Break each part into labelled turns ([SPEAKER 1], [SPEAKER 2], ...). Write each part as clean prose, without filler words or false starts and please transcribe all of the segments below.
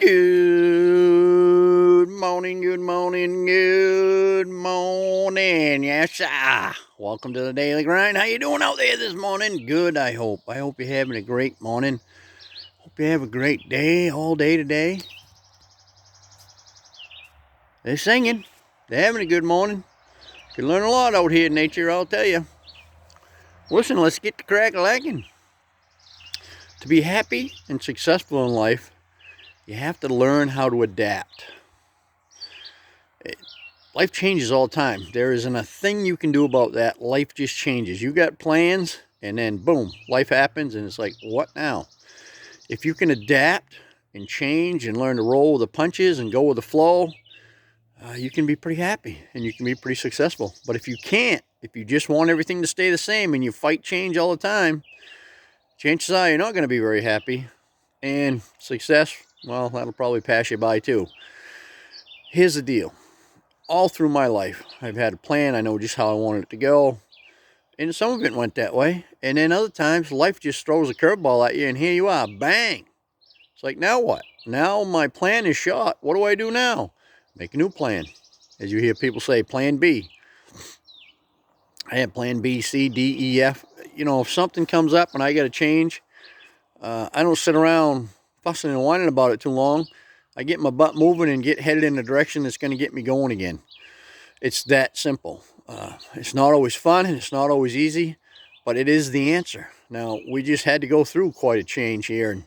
[SPEAKER 1] Good morning, good morning, good morning. Yes, sir. Welcome to the Daily Grind. How you doing out there this morning? Good, I hope. I hope you're having a great morning. Hope you have a great day, all day today. They're singing. They're having a good morning. You can learn a lot out here in nature, I'll tell you. Listen, let's get to crack-a-lacking. To be happy and successful in life, you have to learn how to adapt. Life changes all the time. There isn't a thing you can do about that. Life just changes. You got plans, and then boom, life happens, and it's like, what now? If you can adapt and change and learn to roll with the punches and go with the flow, you can be pretty happy and you can be pretty successful. But if you can't, if you just want everything to stay the same and you fight change all the time, chances are you're not going to be very happy. And success, well, that'll probably pass you by too. Here's the deal. All through my life, I've had a plan. I know just how I wanted it to go. And some of it went that way. And then other times, life just throws a curveball at you, and here you are, bang. It's like, now what? Now my plan is shot. What do I do now? Make a new plan. As you hear people say, plan B. I have plan B, C, D, E, F. You know, if something comes up and I got to change, I don't sit around fussing and whining about it too long. I get my butt moving and get headed in the direction that's going to get me going again. It's that simple. It's not always fun and it's not always easy, but it is the answer. Now, we just had to go through quite a change here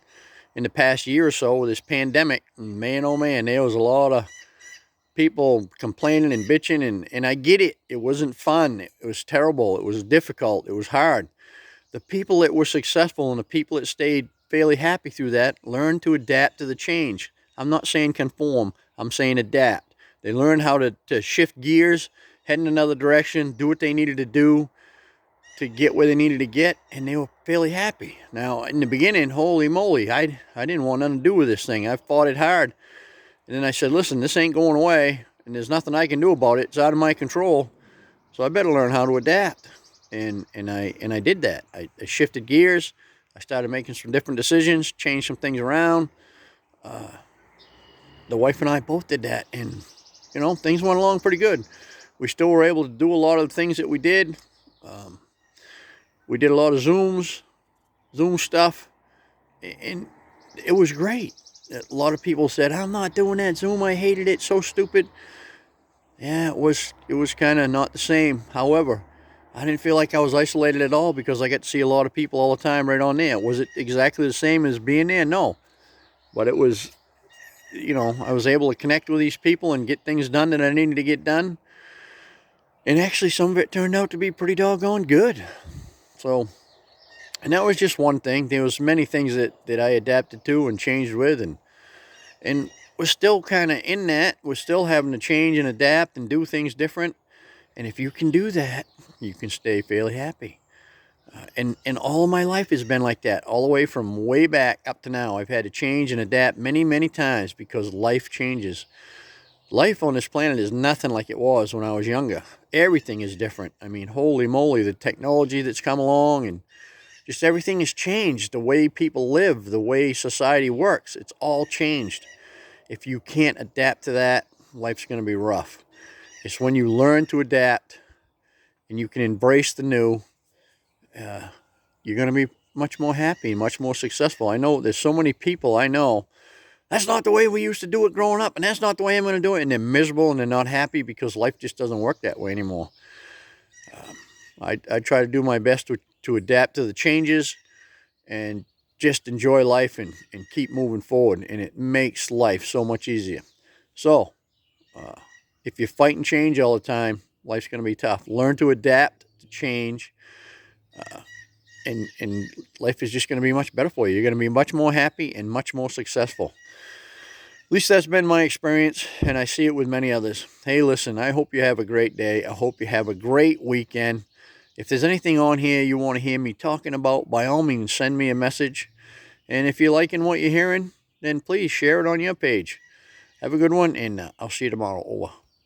[SPEAKER 1] in the past year or so with this pandemic. And man, oh man, there was a lot of people complaining and bitching, and I get it. It wasn't fun. It was terrible. It was difficult. It was hard. The people that were successful and the people that stayed fairly happy through that learned to adapt to the change. I'm not saying conform. I'm saying adapt. They learned how to shift gears, head in another direction, do what they needed to do to get where they needed to get, and they were fairly happy. Now, in the beginning, holy moly, I didn't want nothing to do with this thing. I fought it hard. And then I said, listen, this ain't going away, and there's nothing I can do about it. It's out of my control. So I better learn how to adapt. And I did that. I shifted gears. I started making some different decisions, changed some things around. The wife and I both did that, and you know, things went along pretty good. We still were able to do a lot of the things that we did. We did a lot of Zoom stuff, and it was great. A lot of people said, I'm not doing that Zoom. I hated it. So stupid. Yeah, it was kind of not the same. However, I didn't feel like I was isolated at all because I got to see a lot of people all the time right on there. Was it exactly the same as being there? No. But it was, you know, I was able to connect with these people and get things done that I needed to get done. And actually, some of it turned out to be pretty doggone good. So, and that was just one thing. There was many things that I adapted to and changed with, and we're still kind of in that. We're still having to change and adapt and do things different. And if you can do that, you can stay fairly happy. And all of my life has been like that, all the way from way back up to now. I've had to change and adapt many, many times because life changes. Life on this planet is nothing like it was when I was younger. Everything is different. I mean, holy moly, the technology that's come along and just everything has changed. The way people live, the way society works, it's all changed. If you can't adapt to that, life's going to be rough. It's when you learn to adapt and you can embrace the new, you're going to be much more happy, much more successful. I know there's so many people I know, that's not the way we used to do it growing up, and that's not the way I'm going to do it, and they're miserable and they're not happy because life just doesn't work that way anymore. I try to do my best to adapt to the changes and just enjoy life and keep moving forward, and it makes life so much easier. So, if you fight and change all the time, life's going to be tough. Learn to adapt to change, and life is just going to be much better for you. You're going to be much more happy and much more successful. At least that's been my experience, and I see it with many others. Hey, listen, I hope you have a great day. I hope you have a great weekend. If there's anything on here you want to hear me talking about, by all means, send me a message. And if you're liking what you're hearing, then please share it on your page. Have a good one, and I'll see you tomorrow. Over.